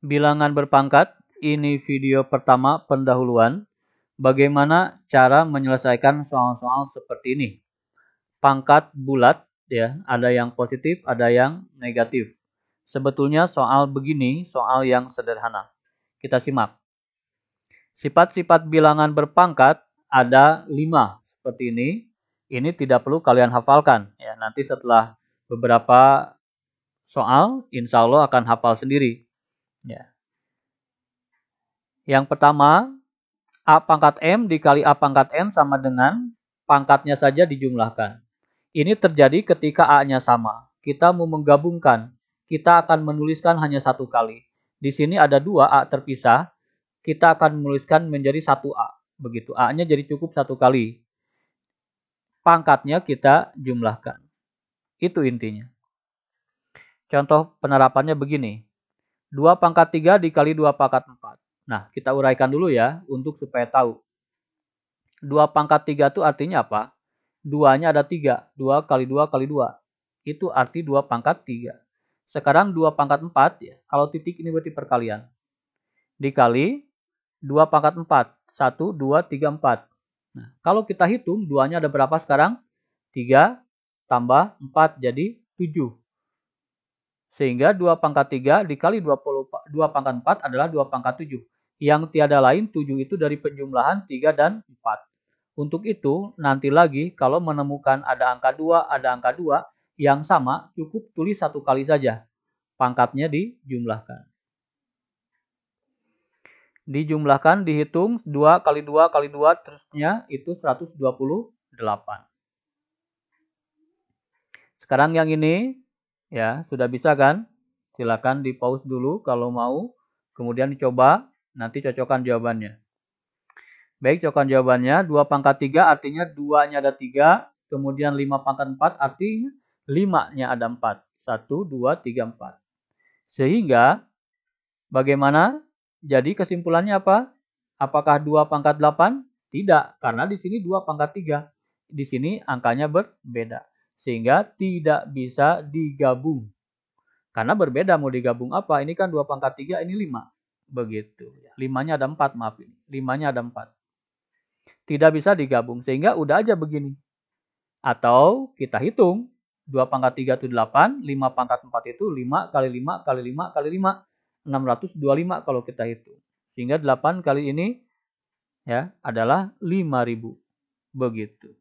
Bilangan berpangkat, ini video pertama pendahuluan. Bagaimana cara menyelesaikan soal-soal seperti ini. Pangkat bulat, ya, ada yang positif, ada yang negatif. Sebetulnya soal begini, soal yang sederhana. Kita simak. Sifat-sifat bilangan berpangkat ada 5 seperti ini. Ini tidak perlu kalian hafalkan. Ya, nanti setelah beberapa soal, insya Allah akan hafal sendiri. Ya. Yang pertama, A pangkat M dikali A pangkat N sama dengan pangkatnya saja dijumlahkan. Ini terjadi ketika A-nya sama. Kita mau menggabungkan. Kita akan menuliskan hanya satu kali. Di sini ada 2 A terpisah. Kita akan menuliskan menjadi 1 A. Begitu. A-nya jadi cukup 1 kali. Pangkatnya kita jumlahkan. Itu intinya. Contoh penerapannya begini. 2 pangkat 3 dikali 2 pangkat 4. Nah, kita uraikan dulu ya, untuk supaya tahu. 2 pangkat 3 itu artinya apa? 2-nya ada 3. 2 kali 2 kali 2. Itu arti 2 pangkat 3. Sekarang 2 pangkat 4, ya. Kalau titik ini berarti perkalian. Dikali 2 pangkat 4. 1, 2, 3, 4. Nah, kalau kita hitung, 2-nya ada berapa sekarang? 3 tambah 4 jadi 7. Sehingga 2 pangkat 3 dikali 2 pangkat 4 adalah 2 pangkat 7. Yang tiada lain 7 itu dari penjumlahan 3 dan 4. Untuk itu, nanti lagi kalau menemukan ada angka 2, ada angka 2 yang sama, cukup tulis 1 kali saja. Pangkatnya dijumlahkan. Dijumlahkan, dihitung 2 kali 2 kali 2, terusnya itu 128. Sekarang yang ini, ya, sudah bisa kan? Silakan di pause dulu kalau mau. Kemudian dicoba, nanti cocokkan jawabannya. Baik, cocokkan jawabannya. 2 pangkat 3 artinya 2-nya ada 3. Kemudian 5 pangkat 4 artinya 5-nya ada 4. 1, 2, 3, 4. Sehingga, bagaimana? Jadi kesimpulannya apa? Apakah 2 pangkat 8? Tidak, karena di sini 2 pangkat 3. Di sini angkanya berbeda. Sehingga tidak bisa digabung. Karena berbeda mau digabung apa? Ini kan 2 pangkat 3, ini 5. Begitu. 5-nya ada 4, maaf ini. 5-nya ada 4. Tidak bisa digabung. Sehingga udah aja begini. Atau kita hitung. 2 pangkat 3 itu 8. 5 pangkat 4 itu 5 kali 5 kali 5 kali 5. 625 kalau kita hitung. Sehingga 8 kali ini ya adalah 5.000. Begitu.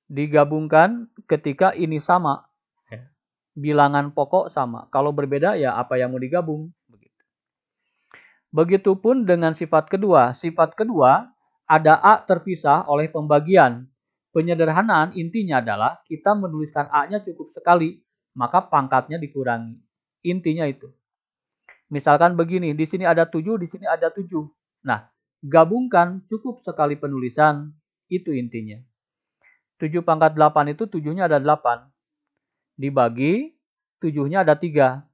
Digabungkan ketika ini sama. Bilangan pokok sama. Kalau berbeda ya apa yang mau digabung. Begitupun dengan sifat kedua. Sifat kedua ada A terpisah oleh pembagian. Penyederhanaan intinya adalah kita menuliskan A-nya cukup sekali. Maka pangkatnya dikurangi. Intinya itu. Misalkan begini. Di sini ada 7, di sini ada 7. Nah, gabungkan cukup sekali penulisan. Itu intinya. 7 pangkat 8 itu 7-nya ada 8. Dibagi 7-nya ada 3.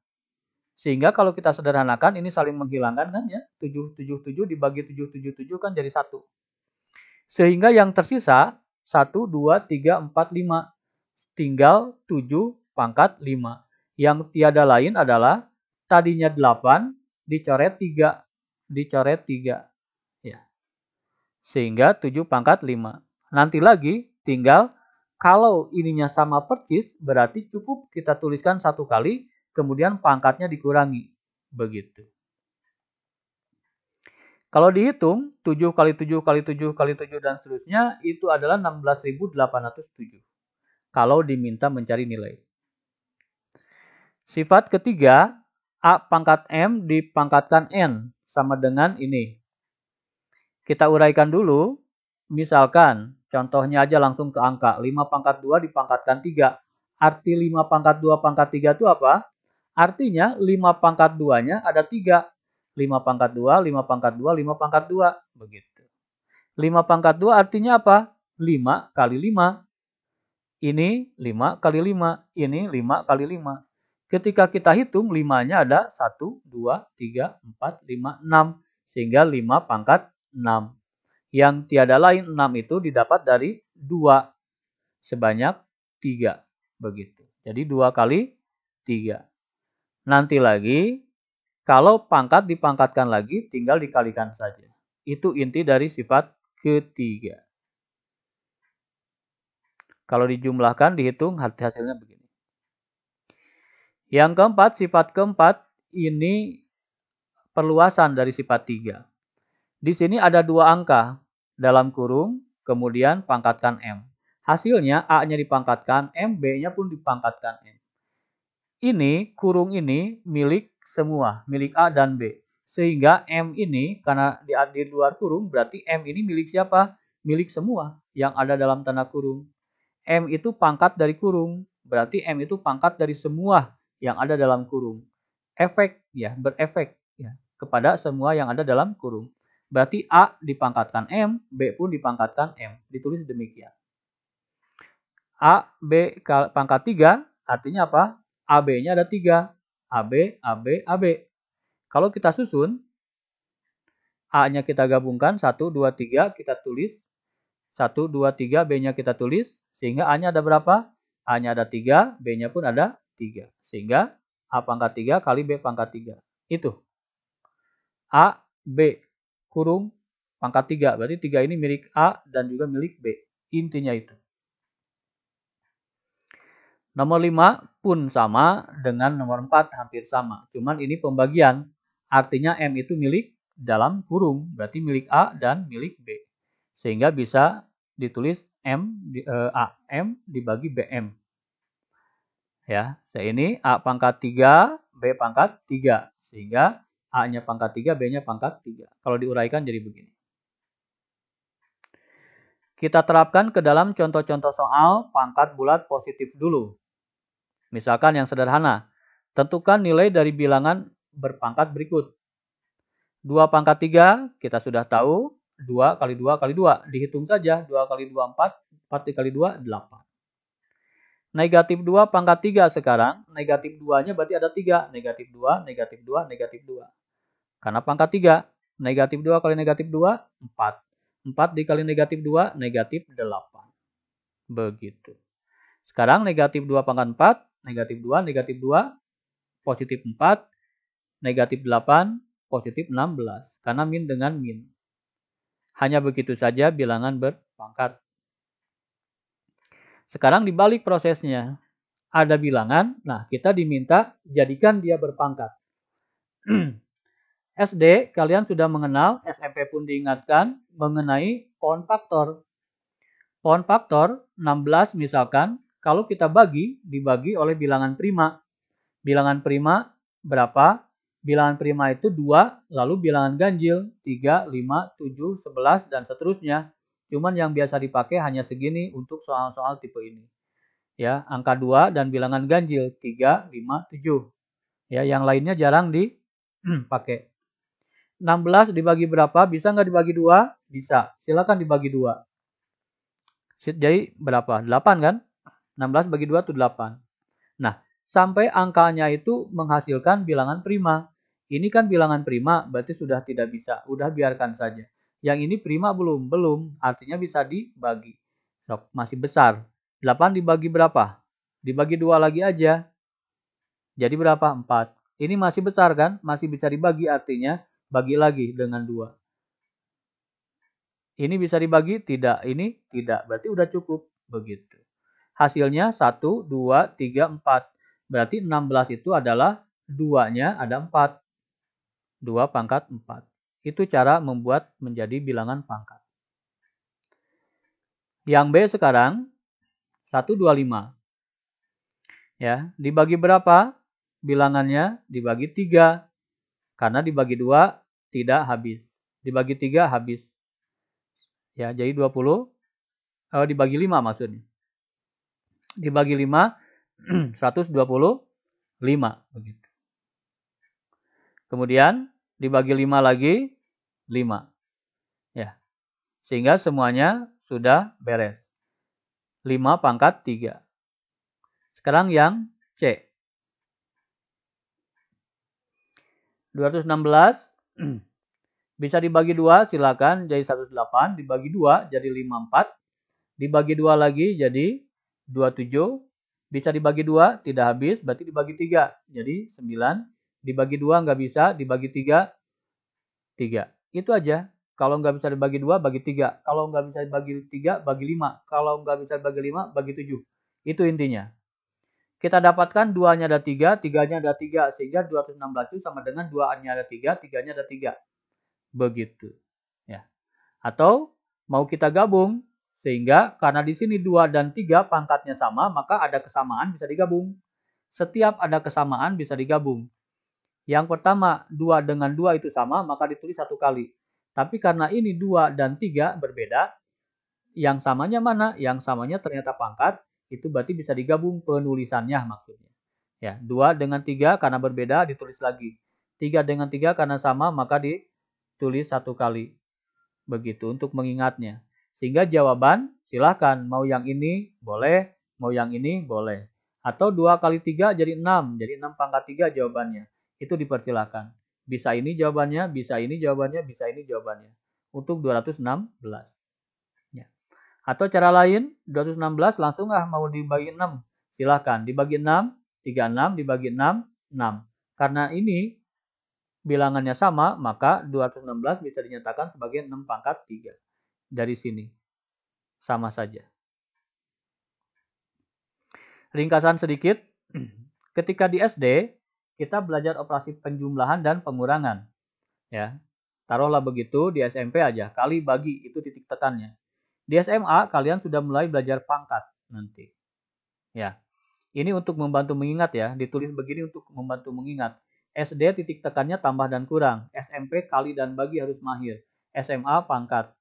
Sehingga kalau kita sederhanakan ini saling menghilangkan kan ya. 7, 7, 7 dibagi 7, 7, 7 kan jadi 1. Sehingga yang tersisa 1, 2, 3, 4, 5. Tinggal 7 pangkat 5. Yang tiada lain adalah tadinya 8 dicoret 3. Dicoret 3. Ya. Sehingga 7 pangkat 5. Nanti lagi tinggal kalau ininya sama persis berarti cukup kita tuliskan 1 kali. Kemudian pangkatnya dikurangi. Begitu. Kalau dihitung, 7 kali 7 kali 7 kali 7 dan seterusnya, itu adalah 16.807. Kalau diminta mencari nilai. Sifat ketiga, A pangkat M dipangkatkan N. Sama dengan ini. Kita uraikan dulu. Misalkan, contohnya aja langsung ke angka. 5 pangkat 2 dipangkatkan 3. Arti 5 pangkat 2 pangkat 3 itu apa? Artinya 5 pangkat 2-nya ada 3. 5 pangkat 2, 5 pangkat 2, 5 pangkat 2. Begitu. 5 pangkat 2 artinya apa? 5 kali 5. Ini 5 kali 5. Ini 5 kali 5. Ketika kita hitung 5-nya ada 1, 2, 3, 4, 5, 6. Sehingga 5 pangkat 6. Yang tiada lain 6 itu didapat dari 2. Sebanyak 3. Begitu. Jadi 2 kali 3. Nanti lagi, kalau pangkat dipangkatkan lagi, tinggal dikalikan saja. Itu inti dari sifat ketiga. Kalau dijumlahkan, dihitung, hasilnya begini. Yang keempat, sifat keempat, ini perluasan dari sifat 3. Di sini ada 2 angka, dalam kurung, kemudian pangkatkan M. Hasilnya, A-nya dipangkatkan M, B-nya pun dipangkatkan M. Ini, kurung ini milik semua, milik A dan B. Sehingga M ini, karena di luar kurung, berarti M ini milik siapa? Milik semua yang ada dalam tanda kurung. M itu pangkat dari kurung, berarti M itu pangkat dari semua yang ada dalam kurung. Efek, ya, berefek ya, kepada semua yang ada dalam kurung. Berarti A dipangkatkan M, B pun dipangkatkan M. Ditulis demikian. A, B pangkat 3, artinya apa? AB-nya ada 3. AB, AB, AB. Kalau kita susun, A-nya kita gabungkan, 1, 2, 3, kita tulis. 1, 2, 3, B-nya kita tulis. Sehingga A-nya ada berapa? A-nya ada 3, B-nya pun ada 3. Sehingga A pangkat 3 kali B pangkat 3. Itu. A, B, kurung, pangkat 3. Berarti 3 ini milik A dan juga milik B. Intinya itu. Nomor 5 pun sama dengan nomor 4, hampir sama. Cuman ini pembagian. Artinya M itu milik dalam kurung. Berarti milik A dan milik B. Sehingga bisa ditulis AM dibagi BM. Ya, ini A pangkat 3, B pangkat 3. Sehingga A-nya pangkat 3, B-nya pangkat 3. Kalau diuraikan jadi begini. Kita terapkan ke dalam contoh-contoh soal pangkat bulat positif dulu. Misalkan yang sederhana. Tentukan nilai dari bilangan berpangkat berikut. 2 pangkat 3 kita sudah tahu. 2 kali 2 kali 2. Dihitung saja. 2 kali 2, 4. 4 dikali 2, 8. Negatif 2 pangkat 3 sekarang. Negatif 2-nya berarti ada 3. Negatif 2, negatif 2, negatif 2. Karena pangkat 3. Negatif 2 kali negatif 2, 4. 4 dikali negatif 2, negatif 8. Begitu. Sekarang negatif 2 pangkat 4. Negatif 2, negatif 2, positif 4. Negatif 8, positif 16. Karena min dengan min. Hanya begitu saja bilangan berpangkat. Sekarang dibalik prosesnya. Ada bilangan, nah kita diminta jadikan dia berpangkat. SD, kalian sudah mengenal, SMP pun diingatkan, mengenai pohon faktor. Pohon faktor 16 misalkan, kalau kita dibagi oleh bilangan prima. Bilangan prima berapa? Bilangan prima itu 2, lalu bilangan ganjil 3, 5, 7, 11, dan seterusnya. Cuman yang biasa dipakai hanya segini untuk soal-soal tipe ini. Ya, angka 2 dan bilangan ganjil 3, 5, 7. Ya, yang lainnya jarang dipakai. 16 dibagi berapa? Bisa nggak dibagi 2? Bisa. Silakan dibagi 2. Jadi berapa? 8 kan? 16 bagi 2 itu 8. Nah, sampai angkanya itu menghasilkan bilangan prima. Ini kan bilangan prima, berarti sudah tidak bisa. Udah biarkan saja. Yang ini prima belum? Belum. Artinya bisa dibagi. Sok, masih besar. 8 dibagi berapa? Dibagi 2 lagi aja. Jadi berapa? 4. Ini masih besar kan? Masih bisa dibagi, artinya bagi lagi dengan 2. Ini bisa dibagi? Tidak. Ini tidak. Berarti udah cukup. Begitu. Hasilnya 1, 2, 3, 4. Berarti 16 itu adalah 2-nya ada 4. 2 pangkat 4. Itu cara membuat menjadi bilangan pangkat. Yang B sekarang 125. Ya, dibagi berapa? Bilangannya dibagi 3. Karena dibagi 2 tidak habis. Dibagi 3 habis. Ya, jadi 20. Dibagi 5 maksudnya. Dibagi 5 125 begitu. Kemudian dibagi 5 lagi 5. Ya. Sehingga semuanya sudah beres. 5 pangkat 3. Sekarang yang C. 216 bisa dibagi 2 silakan jadi 108, dibagi 2 jadi 54, dibagi 2 lagi jadi 27, Bisa dibagi 2, tidak habis, berarti dibagi 3. Jadi 9, dibagi 2 nggak bisa, dibagi 3, 3. Itu aja. Kalau nggak bisa dibagi 2, bagi 3. Kalau nggak bisa dibagi 3, bagi 5. Kalau nggak bisa dibagi 5, bagi 7. Itu intinya. Kita dapatkan 2-nya ada 3, 3-nya ada 3. Sehingga 216 itu sama dengan 2-nya ada 3, 3-nya ada 3. Begitu. Ya. Atau mau kita gabung. Sehingga karena di sini 2 dan 3 pangkatnya sama, maka ada kesamaan bisa digabung. Setiap ada kesamaan bisa digabung. Yang pertama, 2 dengan 2 itu sama, maka ditulis satu kali. Tapi karena ini 2 dan 3 berbeda, yang samanya mana? Yang samanya ternyata pangkat, itu berarti bisa digabung penulisannya maksudnya. Ya, 2 dengan 3 karena berbeda ditulis lagi. 3 dengan 3 karena sama, maka ditulis satu kali. Begitu untuk mengingatnya. Sehingga jawaban silahkan mau yang ini boleh, mau yang ini boleh. Atau 2 kali 3 jadi 6. Jadi 6 pangkat 3 jawabannya. Itu dipersilahkan. Bisa ini jawabannya, bisa ini jawabannya, bisa ini jawabannya. Untuk 216. Ya. Atau cara lain, 216 langsung mau dibagi 6. Silahkan. Dibagi 6, 36, dibagi 6, 6. Karena ini bilangannya sama, maka 216 bisa dinyatakan sebagai 6 pangkat 3. Dari sini. Sama saja. Ringkasan sedikit. Ketika di SD, kita belajar operasi penjumlahan dan pengurangan. Ya. Taruhlah begitu, di SMP aja. Kali bagi, itu titik tekannya. Di SMA, kalian sudah mulai belajar pangkat nanti. Ya. Ini untuk membantu mengingat ya. Ditulis begini untuk membantu mengingat. SD titik tekannya tambah dan kurang. SMP kali dan bagi harus mahir. SMA pangkat.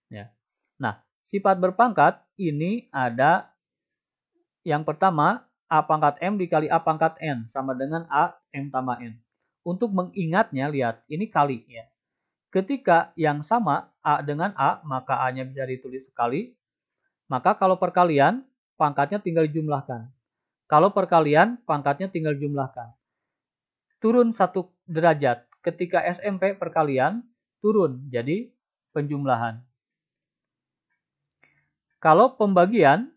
Ya. Nah, sifat berpangkat ini ada yang pertama, A pangkat M dikali A pangkat N sama dengan A M tambah N. Untuk mengingatnya, lihat, ini kali ya. Ketika yang sama A dengan A, maka A-nya bisa ditulis sekali. Maka kalau perkalian, pangkatnya tinggal dijumlahkan. Kalau perkalian, pangkatnya tinggal dijumlahkan. Turun 1 derajat. Ketika SMP perkalian, turun jadi penjumlahan. Kalau pembagian,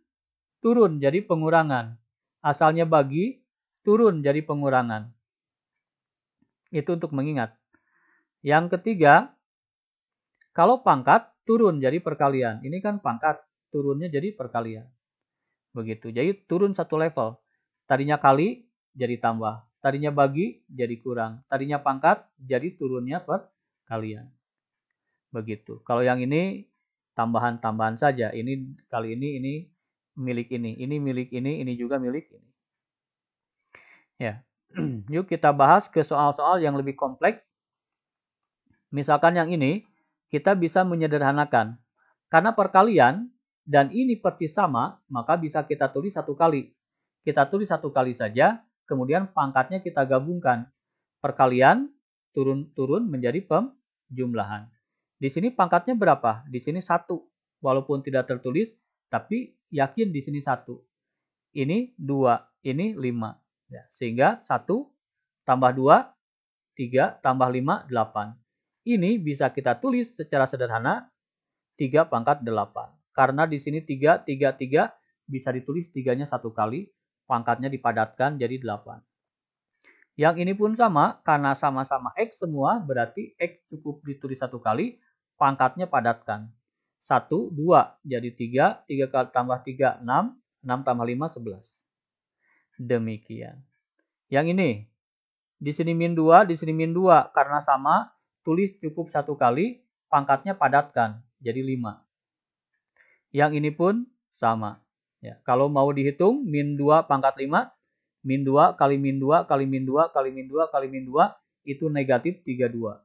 turun jadi pengurangan. Asalnya bagi, turun jadi pengurangan. Itu untuk mengingat. Yang ketiga, kalau pangkat, turun jadi perkalian. Ini kan pangkat, turunnya jadi perkalian. Begitu. Jadi turun 1 level. Tadinya kali, jadi tambah. Tadinya bagi, jadi kurang. Tadinya pangkat, jadi turunnya perkalian. Begitu. Kalau yang ini, tambahan-tambahan saja. Ini kali ini milik ini. Ini milik ini juga milik ini. Ya. Yuk kita bahas ke soal-soal yang lebih kompleks. Misalkan yang ini, kita bisa menyederhanakan. Karena perkalian dan ini persis sama, maka bisa kita tulis satu kali. Kita tulis satu kali saja, kemudian pangkatnya kita gabungkan. Perkalian turun menjadi penjumlahan. Di sini pangkatnya berapa? Di sini 1. Walaupun tidak tertulis, tapi yakin di sini 1. Ini 2, ini 5. Ya, sehingga 1 tambah 2, 3 tambah 5, 8. Ini bisa kita tulis secara sederhana 3 pangkat 8. Karena di sini 3, 3, 3 bisa ditulis 3-nya 1 kali. Pangkatnya dipadatkan jadi 8. Yang ini pun sama, karena sama-sama X semua, berarti X cukup ditulis 1 kali. Pangkatnya padatkan. 1, 2 jadi 3, 3 kali tambah 3, 6, 6 tambah 5, 11. Demikian. Yang ini, di sini min 2, di sini min 2. Karena sama, tulis cukup 1 kali, pangkatnya padatkan, jadi 5. Yang ini pun sama. Ya, kalau mau dihitung, min 2 pangkat 5, min 2 kali min 2 kali min 2 kali min 2 kali min 2, itu negatif 32.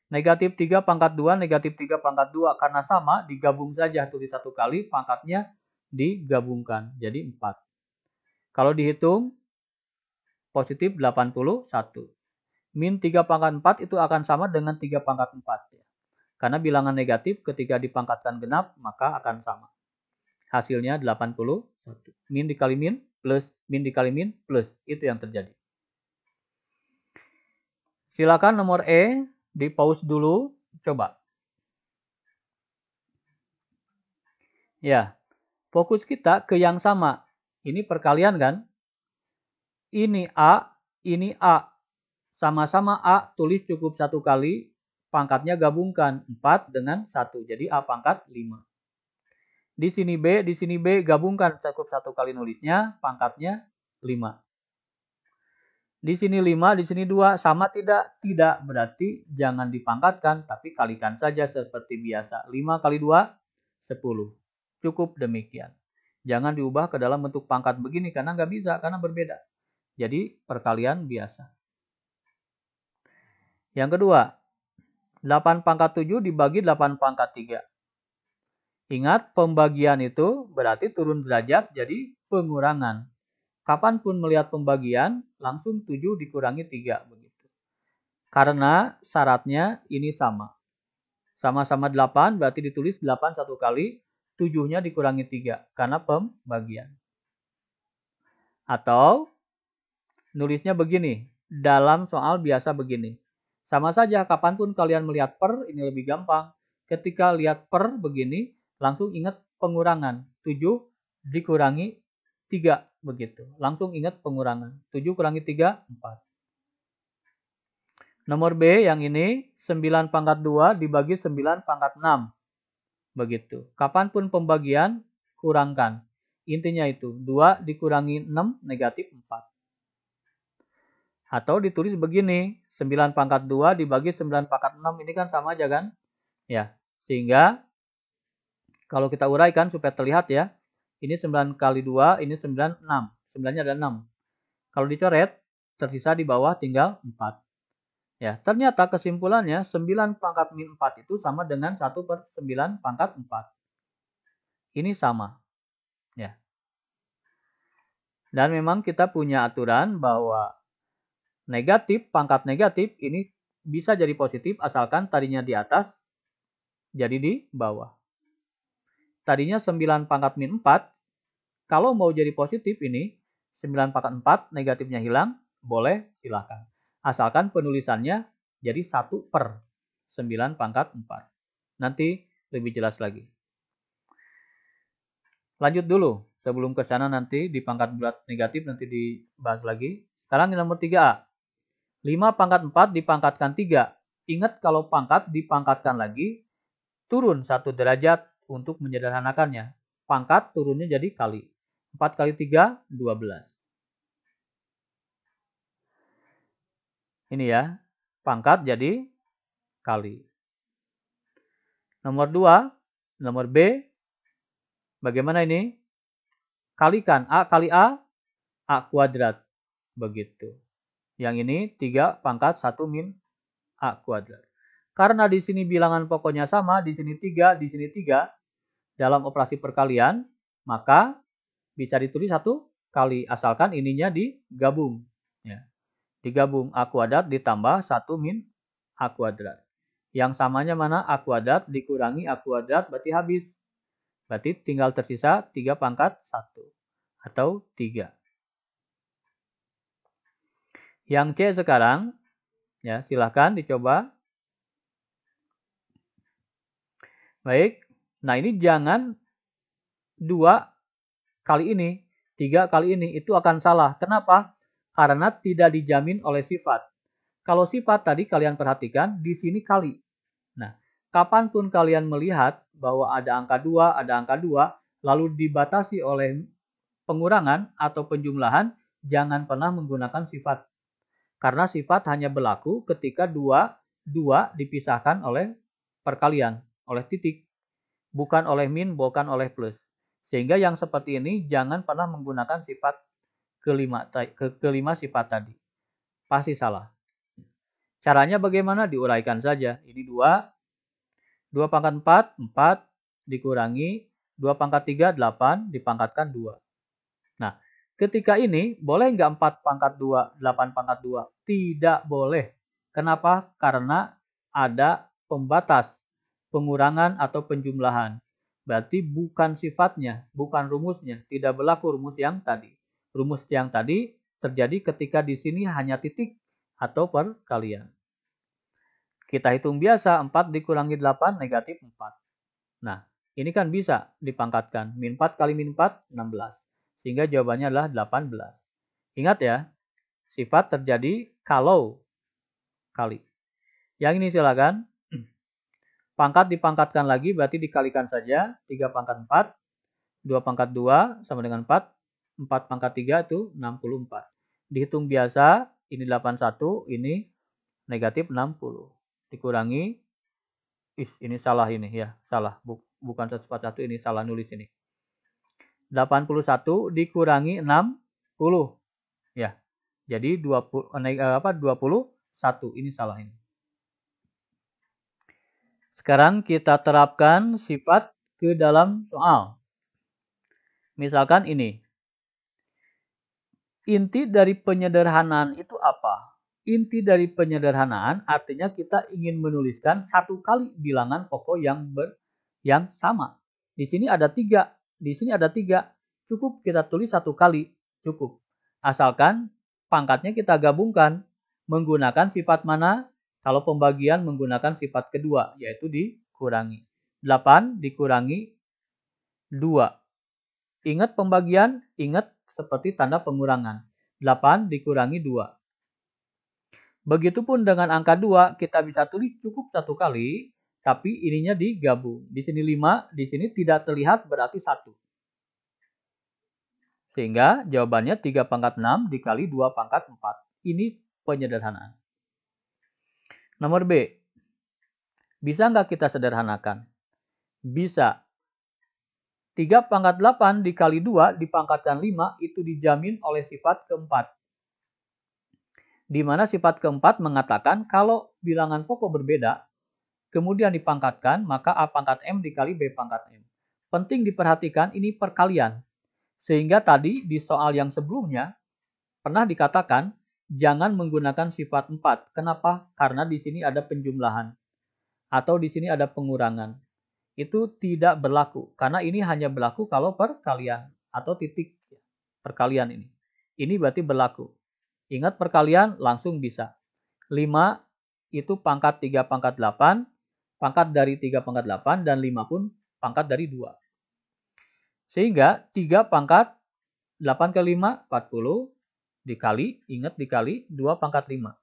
Negatif 3 pangkat 2, negatif 3 pangkat 2. Karena sama, digabung saja, tulis 1 kali, pangkatnya digabungkan, jadi 4. Kalau dihitung, positif 81. Min 3 pangkat 4 itu akan sama dengan 3 pangkat 4. Karena bilangan negatif ketika dipangkatkan genap, maka akan sama. Hasilnya 81. Min dikali min plus, min dikali min plus. Itu yang terjadi. Silakan nomor E, di pause dulu. Coba. Ya, fokus kita ke yang sama. Ini perkalian kan? Ini A, ini A. Sama-sama A, tulis cukup satu kali, pangkatnya gabungkan 4 dengan 1. Jadi A pangkat 5. Di sini B, gabungkan cukup satu kali nulisnya, pangkatnya 5. Di sini 5, di sini 2, sama tidak? Tidak, berarti jangan dipangkatkan, tapi kalikan saja seperti biasa. 5 kali 2, 10. Cukup demikian. Jangan diubah ke dalam bentuk pangkat begini, karena nggak bisa, karena berbeda. Jadi, perkalian biasa. Yang kedua, 8 pangkat 7 dibagi 8 pangkat 3. Ingat, pembagian itu berarti turun derajat jadi pengurangan. Kapanpun melihat pembagian, langsung 7 dikurangi 3. Begitu. Karena syaratnya ini sama. Sama-sama 8, berarti ditulis 8 satu kali, 7-nya dikurangi 3. Karena pembagian. Atau, nulisnya begini. Dalam soal biasa begini. Sama saja, kapanpun kalian melihat per, ini lebih gampang. Ketika lihat per begini, langsung ingat pengurangan. 7 dikurangi 3. Begitu. Langsung ingat pengurangan. 7 kurangi 3, 4. Nomor B yang ini, 9 pangkat 2 dibagi 9 pangkat 6. Begitu. Kapanpun pembagian, kurangkan. Intinya itu, 2 dikurangi 6, negatif 4. Atau ditulis begini, 9 pangkat 2 dibagi 9 pangkat 6. Ini kan sama aja kan? Ya. Sehingga, kalau kita uraikan supaya terlihat ya, ini 9 kali 2, ini 9, 6. 9-nya ada 6. Kalau dicoret, tersisa di bawah tinggal 4. Ya, ternyata kesimpulannya 9 pangkat min 4 itu sama dengan 1 per 9 pangkat 4. Ini sama. Ya. Dan memang kita punya aturan bahwa negatif, pangkat negatif ini bisa jadi positif asalkan tadinya di atas jadi di bawah. Tadinya 9 pangkat min 4, kalau mau jadi positif ini, 9 pangkat 4 negatifnya hilang, boleh silakan. Asalkan penulisannya jadi 1 per 9 pangkat 4. Nanti lebih jelas lagi. Lanjut dulu, sebelum ke sana nanti di pangkat bulat negatif nanti dibahas lagi. Sekarang di nomor 3A. 5 pangkat 4 dipangkatkan 3. Ingat kalau pangkat dipangkatkan lagi, turun 1 derajat untuk menyederhanakannya. Pangkat turunnya jadi kali. 4 kali 3, 12. Ini ya, pangkat jadi kali. Nomor 2, nomor B, bagaimana ini? Kalikan A kali A kuadrat. Begitu. Yang ini 3 pangkat 1 min A kuadrat. Karena di sini bilangan pokoknya sama, di sini 3, di sini 3, dalam operasi perkalian, maka bisa ditulis 1 kali, asalkan ininya digabung. Ya. Digabung A kuadrat ditambah 1 min A kuadrat. Yang samanya mana? A kuadrat dikurangi A kuadrat, berarti habis. Berarti tinggal tersisa 3 pangkat 1. Atau 3. Yang C sekarang, ya silahkan dicoba. Baik, nah ini jangan 2 kali ini, 3 kali ini, itu akan salah. Kenapa? Karena tidak dijamin oleh sifat. Kalau sifat tadi kalian perhatikan, di sini kali. Nah, kapanpun kalian melihat bahwa ada angka 2, ada angka 2, lalu dibatasi oleh pengurangan atau penjumlahan, jangan pernah menggunakan sifat. Karena sifat hanya berlaku ketika 2 dipisahkan oleh perkalian, oleh titik. Bukan oleh min, bukan oleh plus. Sehingga yang seperti ini jangan pernah menggunakan sifat kelima sifat tadi. Pasti salah. Caranya bagaimana? Diuraikan saja. Ini 2 pangkat 4, 4 dikurangi 2 pangkat 3, 8 dipangkatkan 2. Nah, ketika ini boleh nggak 4 pangkat 2, 8 pangkat 2? Tidak boleh. Kenapa? Karena ada pembatas, pengurangan atau penjumlahan. Berarti bukan sifatnya, bukan rumusnya. Tidak berlaku rumus yang tadi. Rumus yang tadi terjadi ketika di sini hanya titik atau perkalian. Kita hitung biasa, 4 dikurangi 8 negatif 4. Nah, ini kan bisa dipangkatkan. Min 4 kali min 4, 16. Sehingga jawabannya adalah 18. Ingat ya, sifat terjadi kalau kali. Yang ini silakan. Pangkat dipangkatkan lagi berarti dikalikan saja. 3 pangkat 4. 2 pangkat 2 sama dengan 4. 4 pangkat 3 itu 64. Dihitung biasa, ini 81, ini negatif 60. Dikurangi, ini salah ini ya, salah. Bukan 141, ini salah nulis ini. 81 dikurangi 60. Ya, jadi 21, ini salah ini. Sekarang kita terapkan sifat ke dalam soal. Misalkan ini. Inti dari penyederhanaan itu apa? Inti dari penyederhanaan artinya kita ingin menuliskan satu kali bilangan pokok yang sama. Di sini ada 3. Di sini ada 3. Cukup kita tulis satu kali. Cukup. Asalkan pangkatnya kita gabungkan. Menggunakan sifat mana? Kalau pembagian menggunakan sifat kedua, yaitu dikurangi. 8 dikurangi 2. Ingat pembagian? Ingat seperti tanda pengurangan. 8 dikurangi 2. Begitupun dengan angka 2, kita bisa tulis cukup satu kali, tapi ininya digabung. Di sini 5, di sini tidak terlihat berarti 1. Sehingga jawabannya 3 pangkat 6 dikali 2 pangkat 4. Ini penyederhanaan. Nomor B. Bisa nggak kita sederhanakan? Bisa. 3 pangkat 8 dikali 2 dipangkatkan 5 itu dijamin oleh sifat keempat. Di mana sifat keempat mengatakan kalau bilangan pokok berbeda, kemudian dipangkatkan, maka A pangkat M dikali B pangkat M. Penting diperhatikan ini perkalian. Sehingga tadi di soal yang sebelumnya pernah dikatakan jangan menggunakan sifat 4. Kenapa? Karena di sini ada penjumlahan. Atau di sini ada pengurangan. Itu tidak berlaku. Karena ini hanya berlaku kalau perkalian. Atau titik perkalian ini. Ini berarti berlaku. Ingat perkalian langsung bisa. 5 itu pangkat 3 pangkat 8. Pangkat dari 3 pangkat 8. Dan 5 pun pangkat dari 2. Sehingga 3 pangkat 8 kali 5, 40. Dikali, ingat dikali 2 pangkat 5.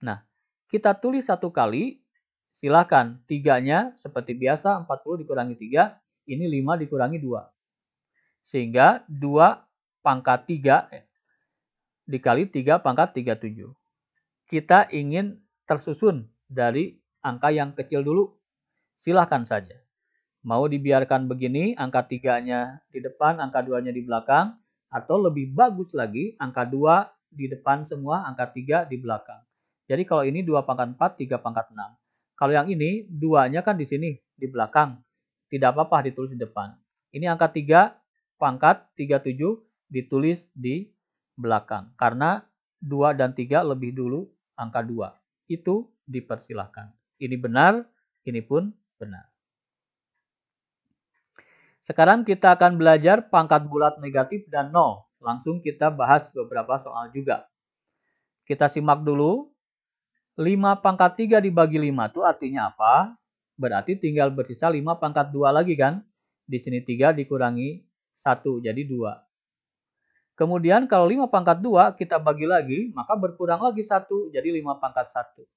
Nah, kita tulis satu kali. Silakan, 3-nya seperti biasa 40 dikurangi 3, ini 5 dikurangi 2. Sehingga 2 pangkat 3 dikali 3 pangkat 37. Kita ingin tersusun dari angka yang kecil dulu. Silakan saja. Mau dibiarkan begini, angka 3-nya di depan, angka 2-nya di belakang, atau lebih bagus lagi, angka 2 di depan semua, angka 3 di belakang. Jadi kalau ini 2 pangkat 4, 3 pangkat 6. Kalau yang ini, 2-nya kan di sini, di belakang. Tidak apa-apa ditulis di depan. Ini angka 3, pangkat 37, ditulis di belakang. Karena 2 dan 3 lebih dulu angka 2. Itu dipersilahkan. Ini benar, ini pun benar. Sekarang kita akan belajar pangkat bulat negatif dan 0. Langsung kita bahas beberapa soal juga. Kita simak dulu. 5 pangkat 3 dibagi 5 itu artinya apa? Berarti tinggal bersisa 5 pangkat 2 lagi kan? Di sini 3 dikurangi 1, jadi 2. Kemudian kalau 5 pangkat 2 kita bagi lagi, maka berkurang lagi 1, jadi 5 pangkat 1.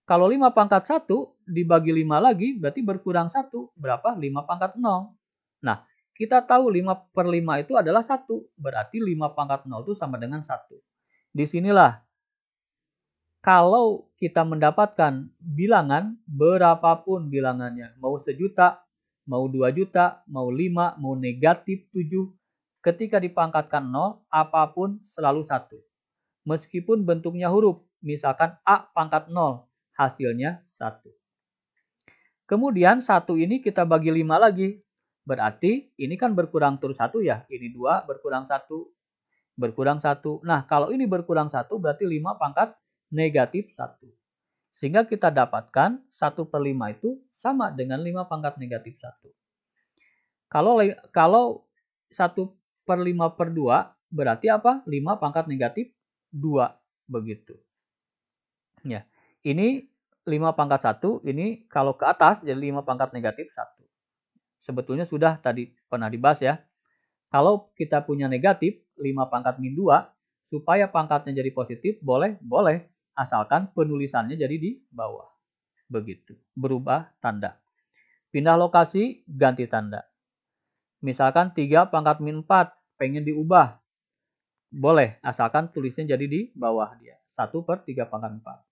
Kalau 5 pangkat 1 dibagi 5 lagi, berarti berkurang 1. Berapa? 5 pangkat 0. Nah, kita tahu 5 per 5 itu adalah 1. Berarti 5 pangkat 0 itu sama dengan 1. Disinilah kalau kita mendapatkan bilangan, berapapun bilangannya, mau 1 juta, mau 2 juta, mau 5, mau negatif 7, ketika dipangkatkan 0, apapun selalu 1. Meskipun bentuknya huruf, misalkan A pangkat 0, hasilnya 1. Kemudian 1 ini kita bagi 5 lagi, berarti ini kan berkurang terus 1 ya, ini 2 berkurang 1, berkurang 1. Nah, kalau ini berkurang 1 berarti 5 pangkat negatif 1. Sehingga kita dapatkan 1 per 5 itu sama dengan 5 pangkat negatif 1. Kalau 1 per 5 per 2 berarti apa? 5 pangkat negatif 2. Begitu. Ya, ini 5 pangkat 1, ini kalau ke atas jadi 5 pangkat negatif 1. Sebetulnya sudah tadi pernah dibahas ya. Kalau kita punya negatif 5 pangkat min 2, supaya pangkatnya jadi positif, boleh, asalkan penulisannya jadi di bawah. Begitu, berubah tanda. Pindah lokasi, ganti tanda. Misalkan 3 pangkat min 4, pengen diubah. Boleh, asalkan tulisnya jadi di bawah dia. 1/3 pangkat 4.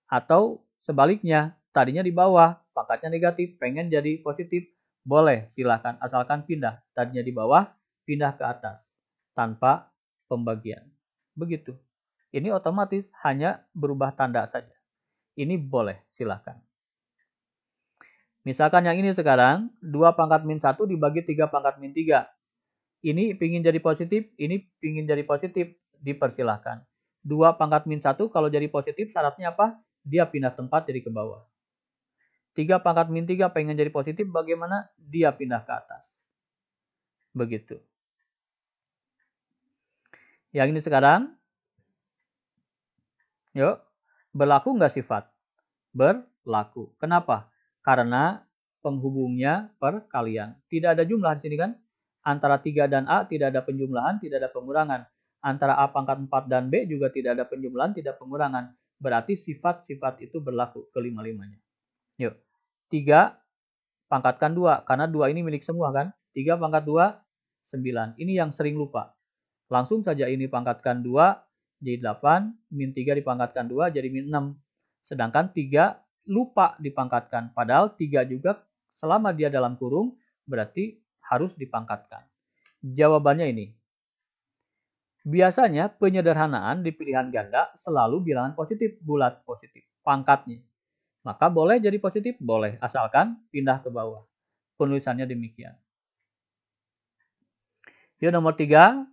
Atau sebaliknya, tadinya di bawah, pangkatnya negatif, pengen jadi positif. Boleh, silahkan, asalkan pindah. Tadinya di bawah, pindah ke atas. Tanpa pembagian. Begitu. Ini otomatis hanya berubah tanda saja. Ini boleh, silahkan. Misalkan yang ini sekarang, 2 pangkat min 1 dibagi 3 pangkat min 3. Ini pingin jadi positif, ini pingin jadi positif, dipersilahkan. 2 pangkat min 1 kalau jadi positif syaratnya apa? Dia pindah tempat jadi ke bawah. 3 pangkat min 3 pengen jadi positif, bagaimana? Dia pindah ke atas. Begitu. Yang ini sekarang, yuk, berlaku nggak sifat? Berlaku. Kenapa? Karena penghubungnya perkalian. Tidak ada jumlah di sini kan? Antara 3 dan A tidak ada penjumlahan, tidak ada pengurangan. Antara A pangkat 4 dan B juga tidak ada penjumlahan, tidak pengurangan. Berarti sifat-sifat itu berlaku kelima-limanya. Yuk. 3 pangkatkan 2, karena 2 ini milik semua kan? 3 pangkat 2, 9. Ini yang sering lupa. Langsung saja ini pangkatkan 2, jadi 8. Min 3 dipangkatkan 2, jadi min 6. Sedangkan 3 lupa dipangkatkan. Padahal 3 juga selama dia dalam kurung, berarti harus dipangkatkan. Jawabannya ini. Biasanya penyederhanaan di pilihan ganda selalu bilangan positif, bulat positif, pangkatnya. Maka boleh jadi positif? Boleh, asalkan pindah ke bawah. Penulisannya demikian. Yuk nomor 3,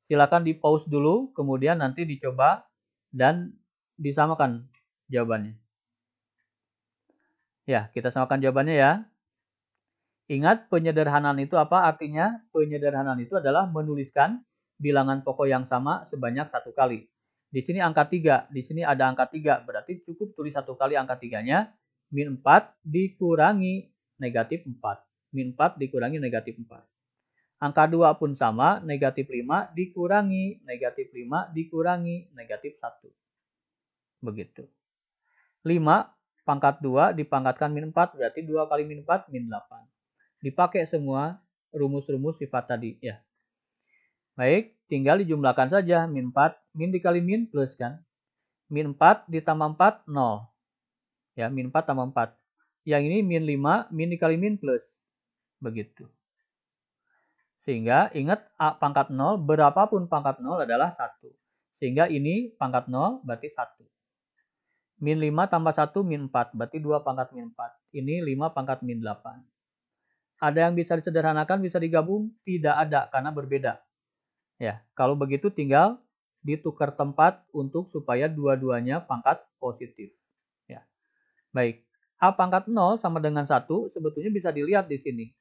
silakan di pause dulu, kemudian nanti dicoba dan disamakan jawabannya. Ya, kita samakan jawabannya ya. Ingat penyederhanaan itu apa artinya? Penyederhanaan itu adalah menuliskan bilangan pokok yang sama sebanyak 1 kali. Di sini angka 3, di sini ada angka 3, berarti cukup tulis 1 kali angka 3-nya, min 4 dikurangi negatif 4. Min 4 dikurangi negatif 4. Angka 2 pun sama, negatif 5 dikurangi negatif 5 dikurangi negatif 1. Begitu. 5 pangkat 2 dipangkatkan min 4, berarti 2 kali min 4, min 8. Dipakai semua rumus-rumus sifat tadi ya. Baik, tinggal dijumlahkan saja. Min 4, min dikali min plus kan. Min 4 ditambah 4, 0. Ya, min 4 tambah 4. Yang ini min 5, min dikali min plus. Begitu. Sehingga ingat A pangkat 0, berapapun pangkat 0 adalah 1. Sehingga ini pangkat 0 berarti 1. Min 5 tambah 1, min 4. Berarti 2 pangkat min 4. Ini 5 pangkat min 8. Ada yang bisa disederhanakan, bisa digabung? Tidak ada, karena berbeda. Ya, kalau begitu tinggal ditukar tempat untuk supaya dua-duanya pangkat positif. Ya. Baik, A pangkat 0 sama dengan 1 sebetulnya bisa dilihat di sini.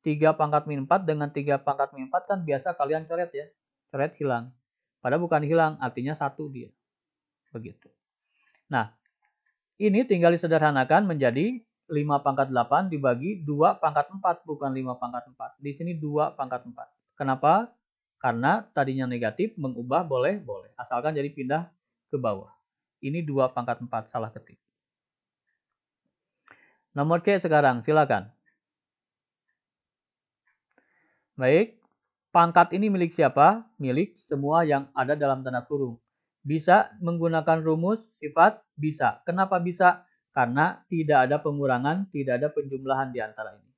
3 pangkat min 4 dengan 3 pangkat min 4 kan biasa kalian coret ya. Coret hilang. Padahal bukan hilang, artinya 1 dia. Begitu. Nah, ini tinggal disederhanakan menjadi 5 pangkat 8 dibagi 2 pangkat 4, bukan 5 pangkat 4. Di sini 2 pangkat 4. Kenapa? Karena tadinya negatif, mengubah boleh, asalkan jadi pindah ke bawah. Ini 2 pangkat 4, salah ketik. Nomor C sekarang, silakan. Baik, pangkat ini milik siapa? Milik semua yang ada dalam tanda kurung. Bisa menggunakan rumus sifat? Bisa. Kenapa bisa? Karena tidak ada pengurangan, tidak ada penjumlahan di antara ini.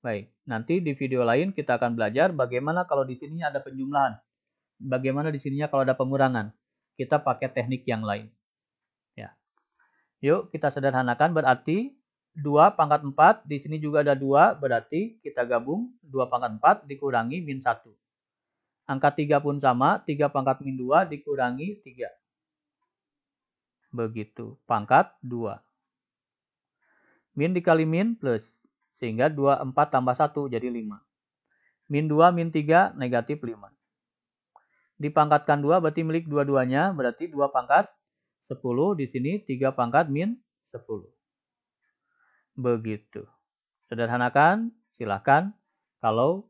Baik, nanti di video lain kita akan belajar bagaimana kalau di sini ada penjumlahan. Bagaimana di sininya kalau ada pengurangan. Kita pakai teknik yang lain. Ya. Yuk kita sederhanakan, berarti 2 pangkat 4, di sini juga ada 2, berarti kita gabung 2 pangkat 4 dikurangi min 1. Angka 3 pun sama, 3 pangkat min 2 dikurangi 3. Begitu, pangkat 2. Min dikali min plus. Sehingga 4 tambah 1 jadi 5. Min 2, min 3, negatif 5. Dipangkatkan 2 berarti milik dua-duanya. Berarti 2 pangkat 10. Di sini 3 pangkat min 10. Begitu. Sederhanakan, silahkan. Kalau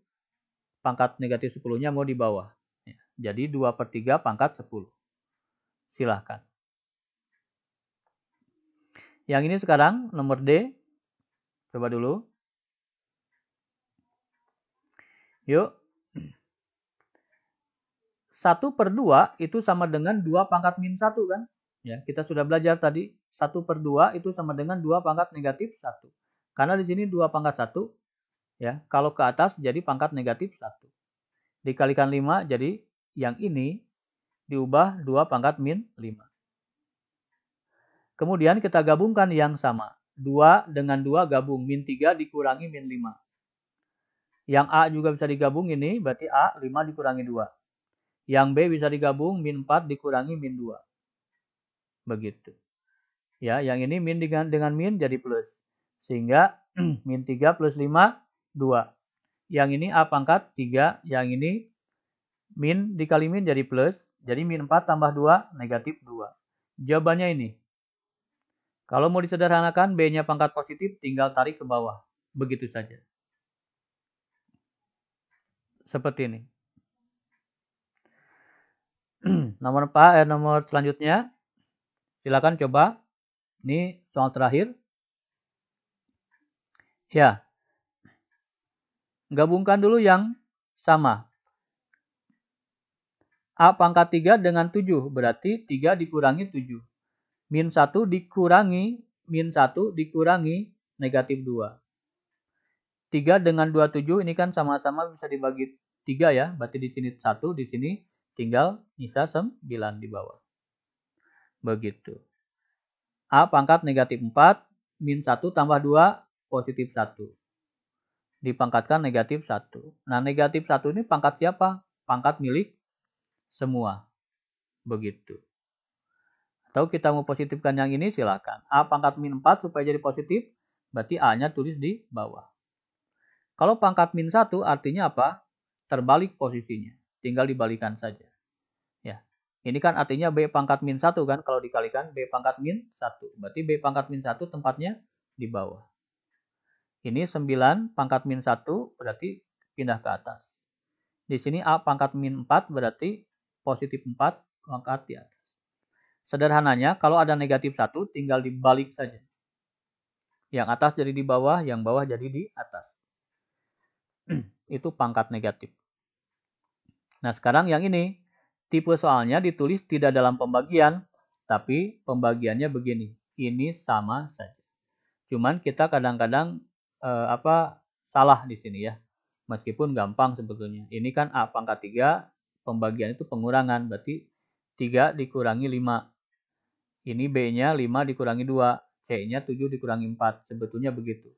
pangkat negatif 10-nya mau di bawah. Jadi 2/3 pangkat 10. Silahkan. Yang ini sekarang nomor D. Coba dulu. Yuk. 1/2 itu sama dengan 2 pangkat min 1 kan? Ya, kita sudah belajar tadi. 1/2 itu sama dengan 2 pangkat negatif 1. Karena di sini 2 pangkat 1. Ya, kalau ke atas jadi pangkat negatif 1. Dikalikan 5 jadi yang ini diubah 2 pangkat min 5. Kemudian kita gabungkan yang sama. 2 dengan 2 gabung. Min 3 dikurangi min 5. Yang A juga bisa digabung ini. Berarti A 5 dikurangi 2. Yang B bisa digabung. Min 4 dikurangi min 2. Begitu. Ya, yang ini min dengan min jadi plus. Sehingga min 3 plus 5, 2. Yang ini A pangkat 3. Yang ini min dikali min jadi plus. Jadi min 4 tambah 2, negatif 2. Jawabannya ini. Kalau mau disederhanakan, B-nya pangkat positif, tinggal tarik ke bawah. Begitu saja. Seperti ini. Nomor selanjutnya. Silakan coba. Ini soal terakhir. Ya. Gabungkan dulu yang sama. A pangkat 3 dengan 7. Berarti 3 dikurangi 7. Min 1 dikurangi negatif 2. 3 dengan 27 ini kan sama-sama bisa dibagi 3 ya. Berarti di sini 1, di sini tinggal nyisa 9 di bawah. Begitu. A pangkat negatif 4, min 1 tambah 2, positif 1. Dipangkatkan negatif 1. Nah, negatif 1 ini pangkat siapa? Pangkat milik semua. Begitu. Atau kita mau positifkan yang ini, silakan. A pangkat min 4 supaya jadi positif, berarti A-nya tulis di bawah. Kalau pangkat min 1 artinya apa? Terbalik posisinya. Tinggal dibalikan saja. Ya. Ini kan artinya B pangkat min 1 kan, kalau dikalikan B pangkat min 1. Berarti B pangkat min 1 tempatnya di bawah. Ini 9 pangkat min 1 berarti pindah ke atas. Di sini A pangkat min 4 berarti positif 4 pangkat di atas. Sederhananya, kalau ada negatif 1 tinggal dibalik saja. Yang atas jadi di bawah, yang bawah jadi di atas. Itu pangkat negatif. Nah, sekarang yang ini. Tipe soalnya ditulis tidak dalam pembagian, tapi pembagiannya begini. Ini sama saja. Cuman kita kadang-kadang salah di sini ya. Meskipun gampang sebetulnya. Ini kan A pangkat 3, pembagian itu pengurangan. Berarti 3 dikurangi 5. Ini B-nya 5 dikurangi 2. C-nya 7 dikurangi 4. Sebetulnya begitu.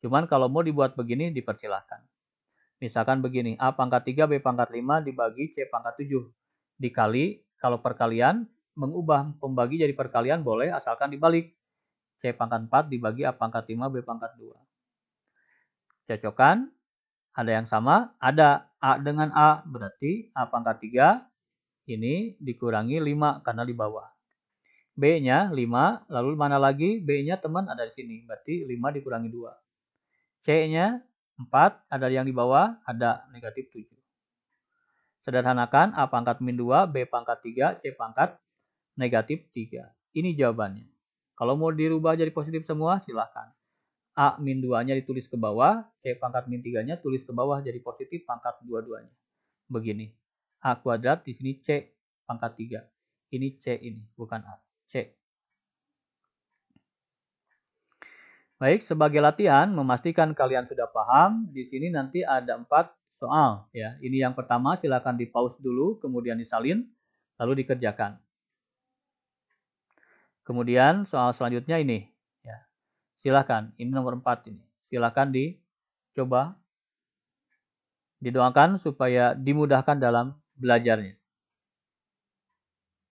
Cuman kalau mau dibuat begini, dipersilahkan. Misalkan begini. A pangkat 3, B pangkat 5 dibagi C pangkat 7. Dikali, kalau perkalian, mengubah pembagi jadi perkalian boleh, asalkan dibalik. C pangkat 4 dibagi A pangkat 5, B pangkat 2. Cocokkan. Ada yang sama? Ada. A dengan A. Berarti A pangkat 3 ini dikurangi 5 karena di bawah. B-nya 5, lalu mana lagi? B-nya teman ada di sini. Berarti 5 dikurangi 2. C-nya 4, ada yang di bawah, ada negatif 7. Sederhanakan, A pangkat min 2, B pangkat 3, C pangkat negatif 3. Ini jawabannya. Kalau mau dirubah jadi positif semua, silahkan. A min 2-nya ditulis ke bawah, C pangkat min 3-nya tulis ke bawah jadi positif pangkat dua-duanya. Begini. A kuadrat di sini C pangkat 3. Ini C ini, bukan A. C. Baik, sebagai latihan, memastikan kalian sudah paham. Di sini nanti ada 4 soal. Ya. Ini yang pertama, silakan di pause dulu, kemudian disalin, lalu dikerjakan. Kemudian soal selanjutnya ini. Ya. Silakan, ini nomor 4 ini. Silakan dicoba. Didoakan supaya dimudahkan dalam belajarnya.